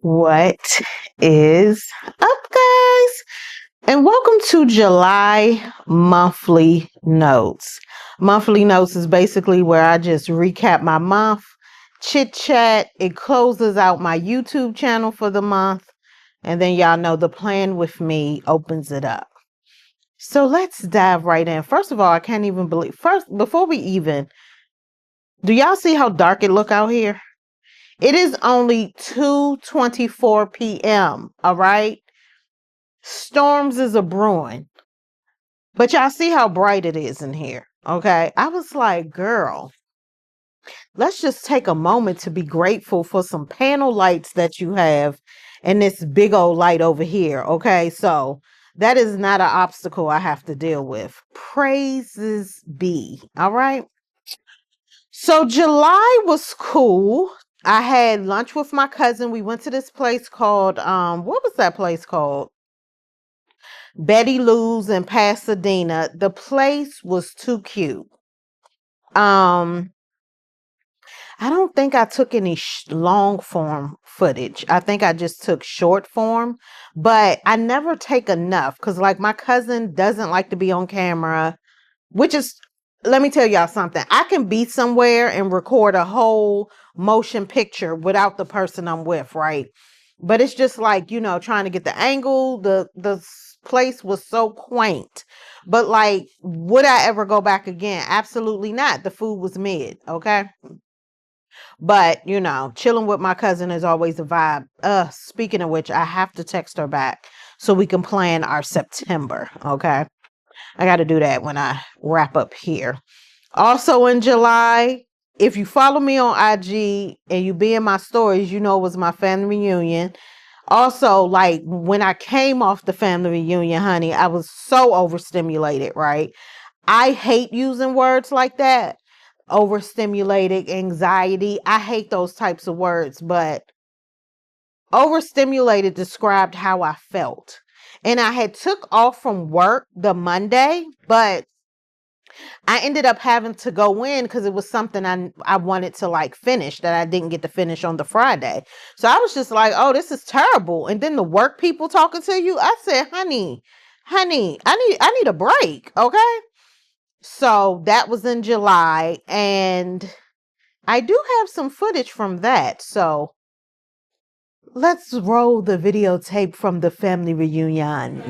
What is up, guys? And welcome to July monthly notes. Monthly notes is basically where I just recap my month, chit chat. It closes out my YouTube channel for the month. And then y'all know the plan with me opens it up. So let's dive right in. First of all, I can't even believe. Before we even, do y'all see how dark it look out here? It is only 2:24 p.m. All right. Storms is a brewing. But y'all see how bright it is in here. Okay. I was like, girl, let's just take a moment to be grateful for some panel lights that you have and this big old light over here. Okay. So that is not an obstacle I have to deal with. Praises be. All right. So July was cool. I had lunch with my cousin. We went to this place called what was that place called? Betty Lou's in Pasadena. The place was too cute. Um I don't think I took any long form footage. I think I just took short form, but I never take enough cuz like my cousin doesn't like to be on camera, which is, let me tell y'all something. I can be somewhere and record a whole motion picture without the person I'm with, right? But it's just like, trying to get the angle. The place was so quaint. But like, would I ever go back again? Absolutely not. The food was mid, okay? But, chilling with my cousin is always a vibe. Speaking of which, I have to text her back so we can plan our September, okay? I got to do that when I wrap up here. Also in July, if you follow me on IG and you be in my stories, you know it was my family reunion. Also, like when I came off the family reunion, honey, I was so overstimulated, right? I hate using words like that. Overstimulated, anxiety. I hate those types of words, but overstimulated described how I felt. And I had took off from work the Monday, but I ended up having to go in because it was something I wanted to like finish that I didn't get to finish on the Friday. So I was just like, oh, this is terrible. And then the work people talking to you, I said, honey, I need a break. Okay. So that was in July, and I do have some footage from that. So let's roll the videotape from the family reunion.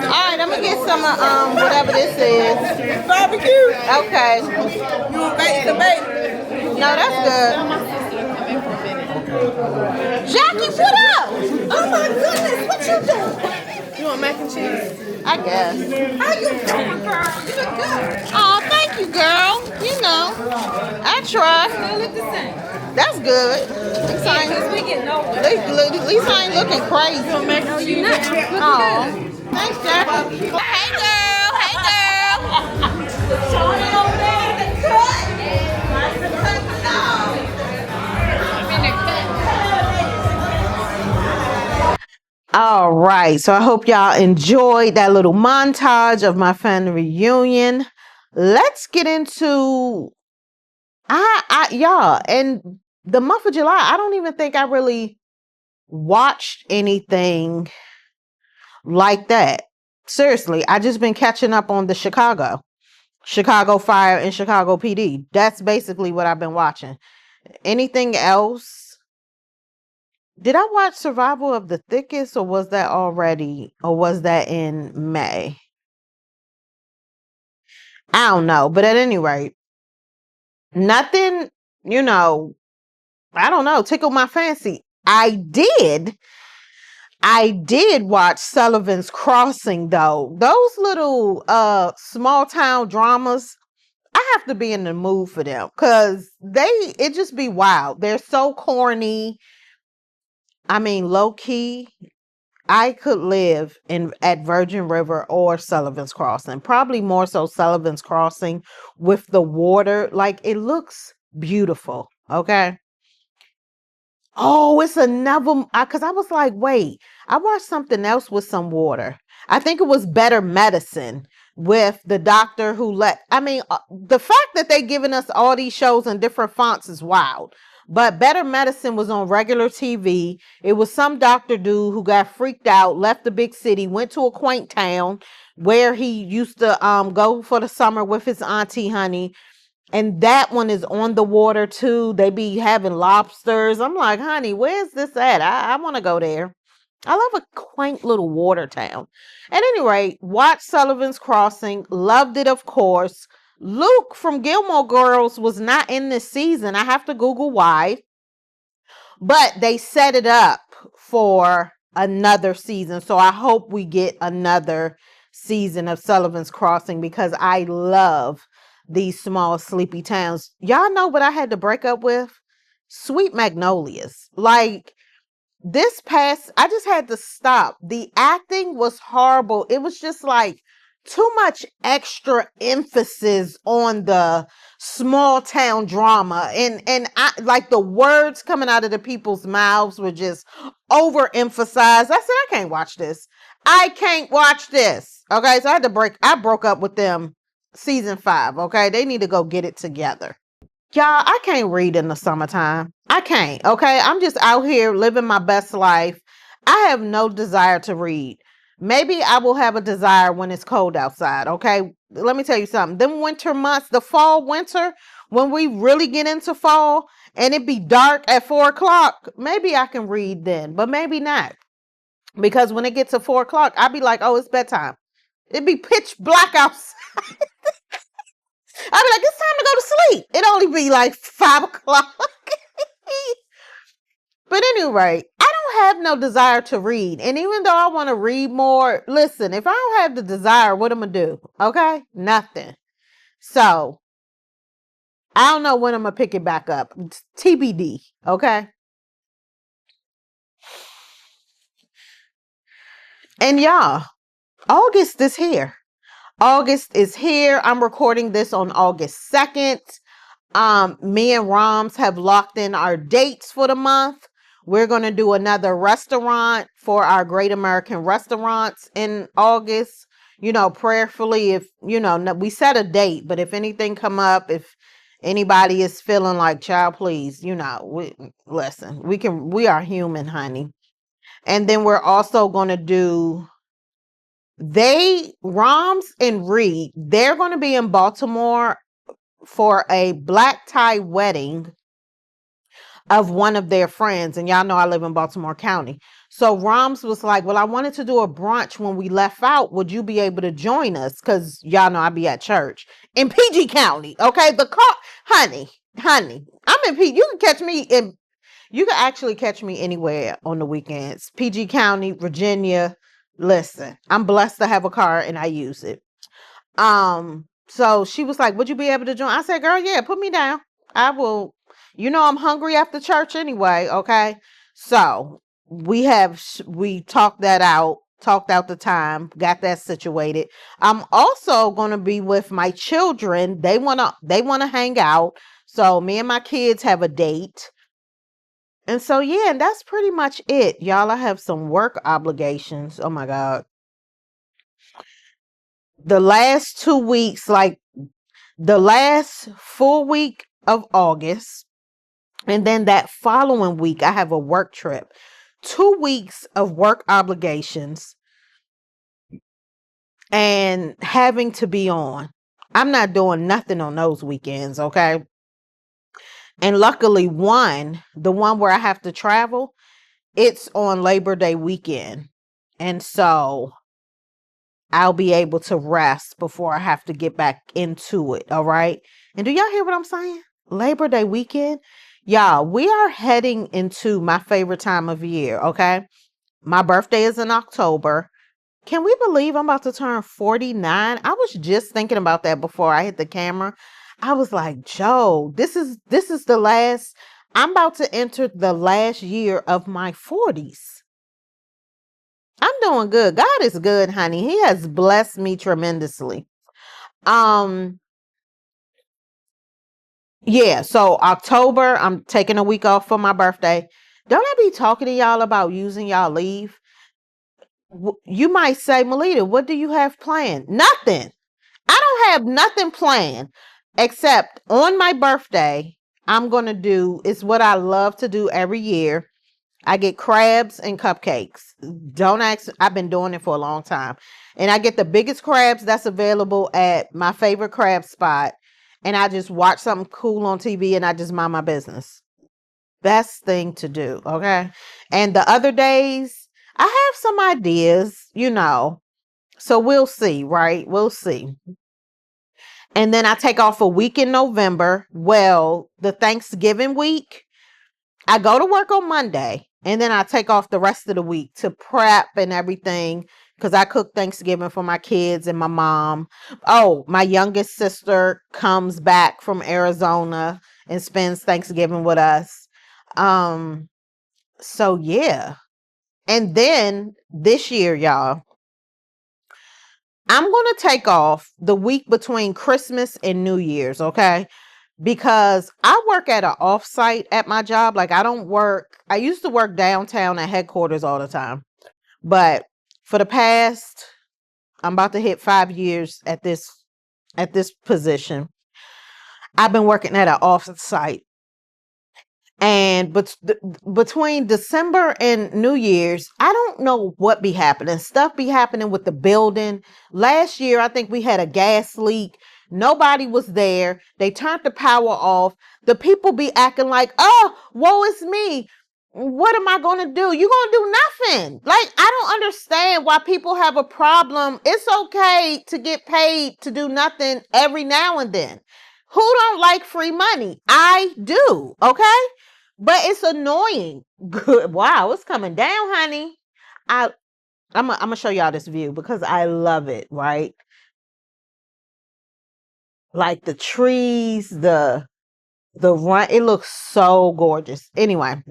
Alright, I'm gonna get some whatever this is. Barbecue? Okay. You want bake the bake? No, that's good. Jackie, what up? Oh my goodness, what you doing? You want mac and cheese? I guess. How you doing, girl? You look good. Oh, thank you, girl. I try. You look the same. That's good. At least I ain't, We getting older. at least I ain't looking crazy. No, you not. Oh, thanks, Jackie. Hey, girl. Hey, girl. Showing over there in the cut. Nice to cut the dog. In the cut. All right. So I hope y'all enjoyed that little montage of my family reunion. Let's get into y'all, and the month of July, I don't even think I really watched anything like that. Seriously, I just been catching up on the Chicago Fire and Chicago PD. That's basically what I've been watching. Anything else? Did I watch Survival of the Thickest, or was that in May? I don't know. But at any rate, nothing, I don't know, tickled my fancy. I did watch Sullivan's Crossing though. Those little small town dramas, I have to be in the mood for them because it just be wild. They're so corny. I mean, low key, I could live in at Virgin River or Sullivan's Crossing. Probably more so Sullivan's Crossing with the water. Like it looks beautiful. Okay. Oh, it's another because I was like, wait, I watched something else with some water. I think it was Better Medicine with the doctor who the fact that they giving us all these shows in different fonts is wild. But Better Medicine was on regular TV. It was some doctor dude who got freaked out, left the big city, went to a quaint town where he used to go for the summer with his auntie honey, and that one is on the water too. They be having lobsters. I'm like, honey, where's this at? I want to go there. I love a quaint little water town. At any rate, watch Sullivan's Crossing. Loved it, of course. Luke from Gilmore Girls was not in this season. I have to Google why. But they set it up for another season. So I hope we get another season of Sullivan's Crossing because I love these small sleepy towns. Y'all know what I had to break up with? Sweet Magnolias. Like I just had to stop. The acting was horrible. It was just like too much extra emphasis on the small town drama, and I like the words coming out of the people's mouths were just overemphasized. I said, I can't watch this. I can't watch this. Okay, so I broke up with them season 5. Okay, they need to go get it together. Y'all, I can't read in the summertime. I can't. Okay, I'm just out here living my best life. I have no desire to read. Maybe I will have a desire when it's cold outside. Okay, let me tell you something. Them winter months, the fall, winter, when we really get into fall and it be dark at 4 o'clock, maybe I can read then, but maybe not. Because when it gets to 4 o'clock, I'll be like, oh, it's bedtime. It'd be pitch black outside. I'd be like, it's time to go to sleep. It'd only be like 5 o'clock. But anyway, I don't have no desire to read. And even though I want to read more, listen, if I don't have the desire, what am I do? Okay? Nothing. So I don't know when I'm going to pick it back up. It's TBD. Okay? And y'all, August is here. August is here. I'm recording this on August 2nd. Me and Roms have locked in our dates for the month. We're going to do another restaurant for our Great American Restaurants in August. You know, prayerfully, if, you know, we set a date, but if anything come up, if anybody is feeling like, child, please, you know, listen, we are human, honey. And then we're also going to do, Roms and Reed, they're going to be in Baltimore for a black tie wedding of one of their friends. And y'all know I live in Baltimore County. So Roms was like, well, I wanted to do a brunch when we left out. Would you be able to join us? Because y'all know I be at church in PG County. Okay. Honey, I'm in PG. You can actually catch me anywhere on the weekends. PG County, Virginia. Listen, I'm blessed to have a car and I use it. So she was like, would you be able to join? I said, girl, yeah, put me down. I will. You know, I'm hungry after church anyway. Okay. So we talked out the time, got that situated. I'm also going to be with my children. They want to hang out. So me and my kids have a date. And so, yeah, and that's pretty much it. Y'all, I have some work obligations. Oh my God. The last 2 weeks, like the last full week of August, and then that following week, I have a work trip. 2 weeks of work obligations and having to be on. I'm not doing nothing on those weekends, okay? And luckily, the one where I have to travel, it's on Labor Day weekend. And so I'll be able to rest before I have to get back into it. All right. And do y'all hear what I'm saying? Labor Day weekend. Y'all, we are heading into my favorite time of year. Okay. My birthday is in October. Can we believe I'm about to turn 49? I was just thinking about that before I hit the camera. I was like, Joe, this is the last, I'm about to enter the last year of my 40s. I'm doing good. God is good, honey. He has blessed me tremendously. Um, yeah, so October, I'm taking a week off for my birthday. Don't I be talking to y'all about using y'all leave? You might say, Melita, what do you have planned? Nothing. I don't have nothing planned except on my birthday. I'm going to do, it's what I love to do every year. I get crabs and cupcakes. Don't ask, I've been doing it for a long time. And I get the biggest crabs that's available at my favorite crab spot. And I just watch something cool on TV and I just mind my business. Best thing to do, okay? And the other days, I have some ideas, So we'll see, right? We'll see. And then I take off a week in November. Well, the Thanksgiving week, I go to work on Monday and then I take off the rest of the week to prep and everything because I cook Thanksgiving for my kids and my mom. Oh, my youngest sister comes back from Arizona and spends Thanksgiving with us. So yeah. And then this year, y'all, I'm going to take off the week between Christmas and New Year's, okay? Because I work at an offsite at my job. Like I used to work downtown at headquarters all the time. But for the past, I'm about to hit 5 years at this position. I've been working at an offsite. And between December and New Year's, I don't know what be happening. Stuff be happening with the building. Last year, I think we had a gas leak. Nobody was there. They turned the power off. The people be acting like, oh, woe is me. What am I going to do? You're going to do nothing. Like, I don't understand why people have a problem. It's okay to get paid to do nothing every now and then. Who don't like free money? I do. Okay. But it's annoying. Good. Wow, it's coming down, honey. I'm gonna show y'all this view because I love it, right? Like the trees, the run, it looks so gorgeous. Anyway,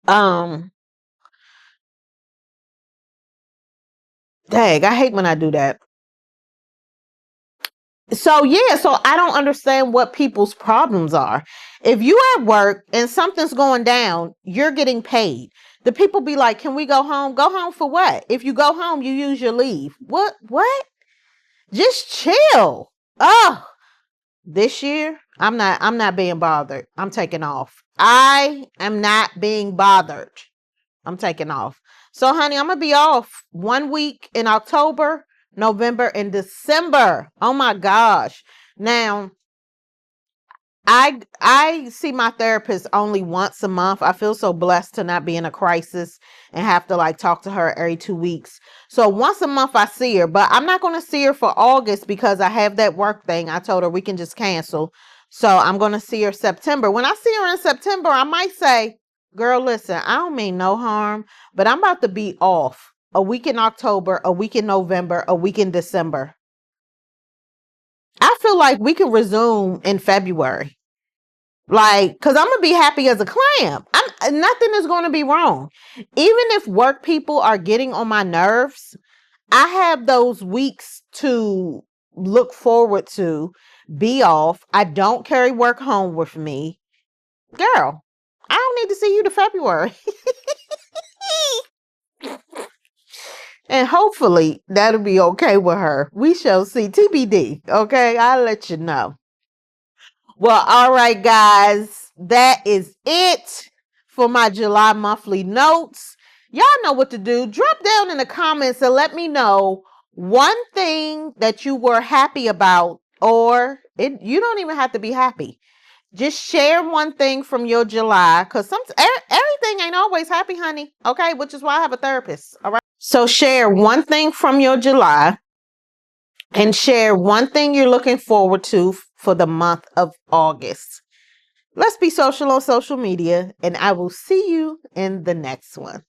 dang, I hate when I do that. So yeah, so I don't understand what people's problems are. If you at work and something's going down, you're getting paid. The people be like, "Can we go home?" Go home for what? If you go home, you use your leave. What? Just chill. Oh, this year, I'm not being bothered. I'm taking off. I am not being bothered. I'm taking off. So, honey, I'm going to be off 1 week in October, November, and December. Oh my gosh. Now, I see my therapist only once a month. I feel so blessed to not be in a crisis and have to like talk to her every 2 weeks. So once a month I see her, but I'm not going to see her for August because I have that work thing. I told her we can just cancel. So I'm going to see her September. When I see her in September, I might say, girl, listen, I don't mean no harm, but I'm about to be off a week in October, a week in November, a week in December. I feel like we can resume in February. Like, because I'm going to be happy as a clam. Nothing is going to be wrong. Even if work people are getting on my nerves, I have those weeks to look forward to, be off. I don't carry work home with me. Girl, I don't need to see you to February. And hopefully that'll be okay with her. We shall see. TBD. Okay, I'll let you know. Well, all right, guys, that is it for my July monthly notes. Y'all know what to do. Drop down in the comments and let me know one thing that you were happy about, or you don't even have to be happy. Just share one thing from your July, because everything ain't always happy, honey. Okay, which is why I have a therapist. All right. So share one thing from your July and share one thing you're looking forward to for the month of August. Let's be social on social media, and I will see you in the next one.